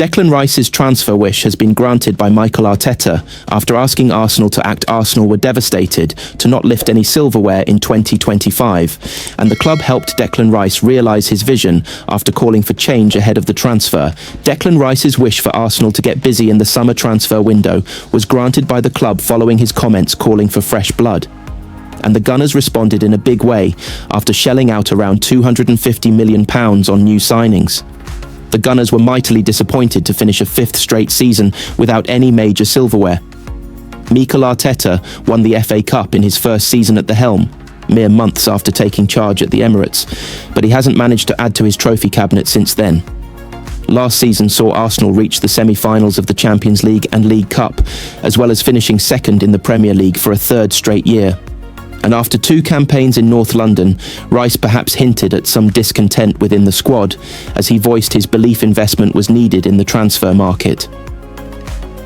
Declan Rice's transfer wish has been granted by Mikel Arteta after asking Arsenal to act Arsenal were devastated to not lift any silverware in 2025, and the club helped Declan Rice realise his vision after calling for change ahead of the transfer. Declan Rice's wish for Arsenal to get busy in the summer transfer window was granted by the club following his comments calling for fresh blood. And the Gunners responded in a big way after shelling out around £250 million on new signings. The Gunners were mightily disappointed to finish a fifth straight season without any major silverware. Mikel Arteta won the FA Cup in his first season at the helm, mere months after taking charge at the Emirates, but he hasn't managed to add to his trophy cabinet since then. Last season saw Arsenal reach the semi-finals of the Champions League and League Cup, as well as finishing second in the Premier League for a third straight year. And after 2 campaigns in North London, Rice perhaps hinted at some discontent within the squad, as he voiced his belief investment was needed in the transfer market.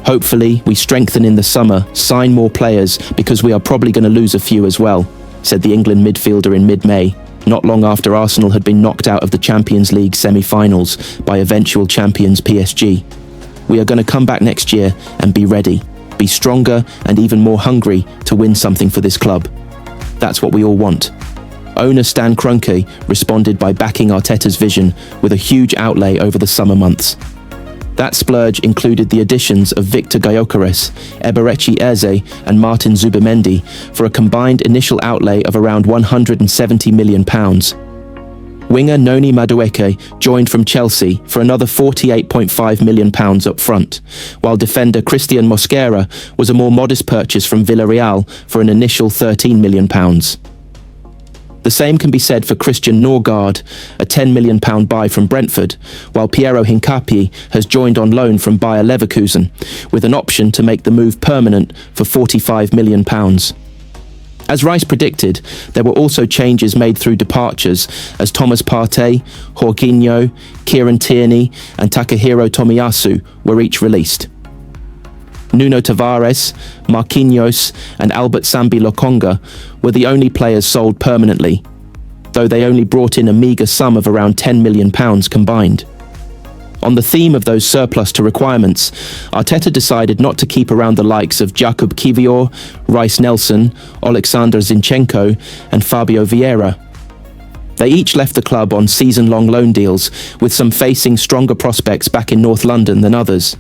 "Hopefully, we strengthen in the summer, sign more players, because we are probably going to lose a few as well," said the England midfielder in mid-May, not long after Arsenal had been knocked out of the Champions League semi-finals by eventual champions PSG. "We are going to come back next year and be ready, be stronger and even more hungry to win something for this club. That's what we all want." Owner Stan Kroenke responded by backing Arteta's vision with a huge outlay over the summer months. That splurge included the additions of Victor Gyökeres, Eberechi Eze and Martin Zubimendi for a combined initial outlay of around £170 million. Winger Noni Madueke joined from Chelsea for another £48.5 million up front, while defender Christian Mosquera was a more modest purchase from Villarreal for an initial £13 million. The same can be said for Christian Norgard, a £10 million buy from Brentford, while Piero Hincapié has joined on loan from Bayer Leverkusen, with an option to make the move permanent for £45 million. As Rice predicted, there were also changes made through departures as Thomas Partey, Jorginho, Kieran Tierney and Takahiro Tomiyasu were each released. Nuno Tavares, Marquinhos and Albert Sambi Lokonga were the only players sold permanently, though they only brought in a meagre sum of around £10 million combined. On the theme of those surplus to requirements, Arteta decided not to keep around the likes of Jakub Kiwior, Rice Nelson, Oleksandr Zinchenko and Fabio Vieira. They each left the club on season-long loan deals, with some facing stronger prospects back in North London than others.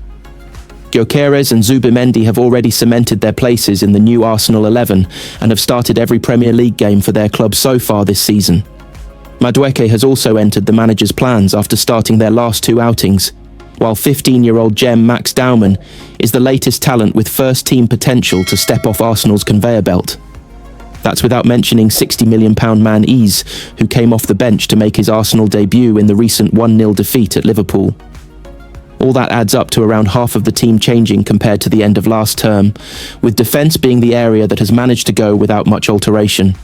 Gyökeres and Zubimendi have already cemented their places in the new Arsenal 11 and have started every Premier League game for their club so far this season. Madueke has also entered the manager's plans after starting their last 2 outings, while 15-year-old gem Max Daumann is the latest talent with first-team potential to step off Arsenal's conveyor belt. That's without mentioning £60 million man Eze, who came off the bench to make his Arsenal debut in the recent 1-0 defeat at Liverpool. All that adds up to around half of the team changing compared to the end of last term, with defence being the area that has managed to go without much alteration.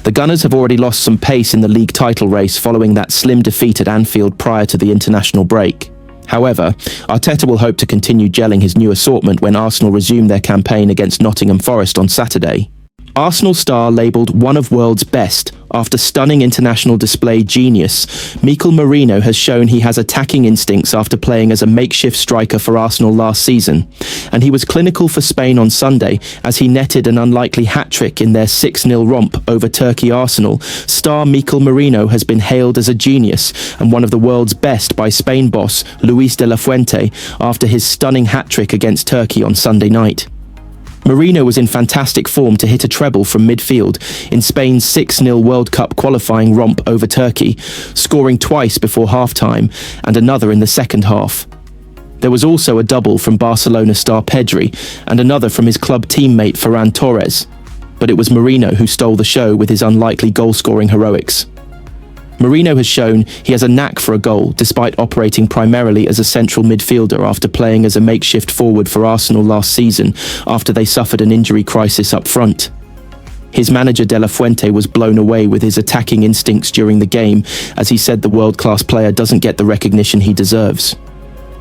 The Gunners have already lost some pace in the league title race following that slim defeat at Anfield prior to the international break. However, Arteta will hope to continue gelling his new assortment when Arsenal resume their campaign against Nottingham Forest on Saturday. Arsenal star labelled one of world's best after stunning international display genius, Mikel Merino has shown he has attacking instincts after playing as a makeshift striker for Arsenal last season, and he was clinical for Spain on Sunday as he netted an unlikely hat-trick in their 6-0 romp over Turkey Arsenal. Star Mikel Merino has been hailed as a genius and one of the world's best by Spain boss Luis de la Fuente after his stunning hat-trick against Turkey on Sunday night. Merino was in fantastic form to hit a treble from midfield in Spain's 6-0 World Cup qualifying romp over Turkey, scoring twice before half-time and another in the second half. There was also a double from Barcelona star Pedri and another from his club teammate Ferran Torres, but it was Merino who stole the show with his unlikely goal-scoring heroics. Merino has shown he has a knack for a goal despite operating primarily as a central midfielder after playing as a makeshift forward for Arsenal last season after they suffered an injury crisis up front. His manager De La Fuente was blown away with his attacking instincts during the game as he said the world-class player doesn't get the recognition he deserves.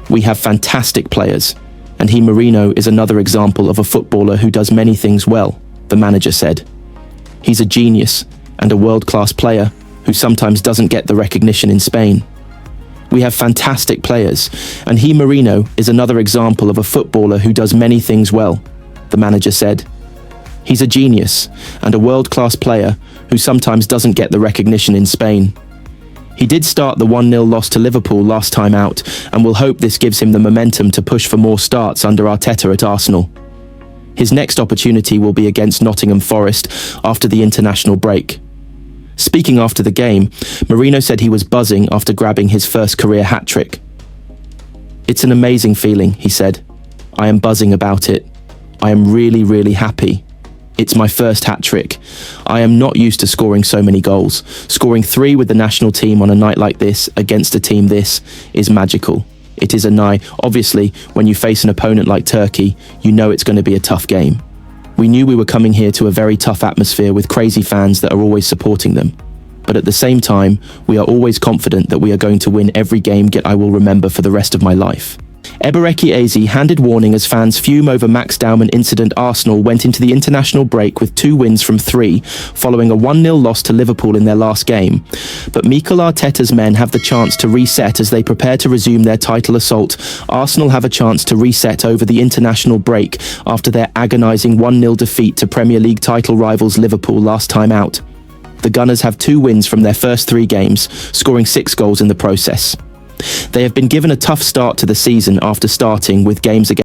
"We have fantastic players, and he, Merino, is another example of a footballer who does many things well," the manager said. "He's a genius and a world-class player who sometimes doesn't get the recognition in Spain. We have fantastic players, and Marino is another example of a footballer who does many things well, the manager said. He's a genius and a world-class player who sometimes doesn't get the recognition in Spain. He did start the 1-0 loss to Liverpool last time out, and we'll hope this gives him the momentum to push for more starts under Arteta at Arsenal. His next opportunity will be against Nottingham Forest after the international break. Speaking after the game, Marino said he was buzzing after grabbing his first career hat-trick. "It's an amazing feeling," he said. "I am buzzing about it. I am really, really happy. It's my first hat-trick. I am not used to scoring so many goals. Scoring 3 with the national team on a night like this, against a team this, is magical. It is obviously, when you face an opponent like Turkey, you know it's going to be a tough game. We knew we were coming here to a very tough atmosphere with crazy fans that are always supporting them. But at the same time, we are always confident that we are going to win every game I will remember for the rest of my life." Ebereki Eze handed warning as fans fume over Max Daumann incident. Arsenal went into the international break with 2 wins from 3, following a 1-0 loss to Liverpool in their last game. But Mikel Arteta's men have the chance to reset as they prepare to resume their title assault. Arsenal have a chance to reset over the international break after their agonising 1-0 defeat to Premier League title rivals Liverpool last time out. The Gunners have 2 wins from their first 3 games, scoring 6 goals in the process. They have been given a tough start to the season after starting with games against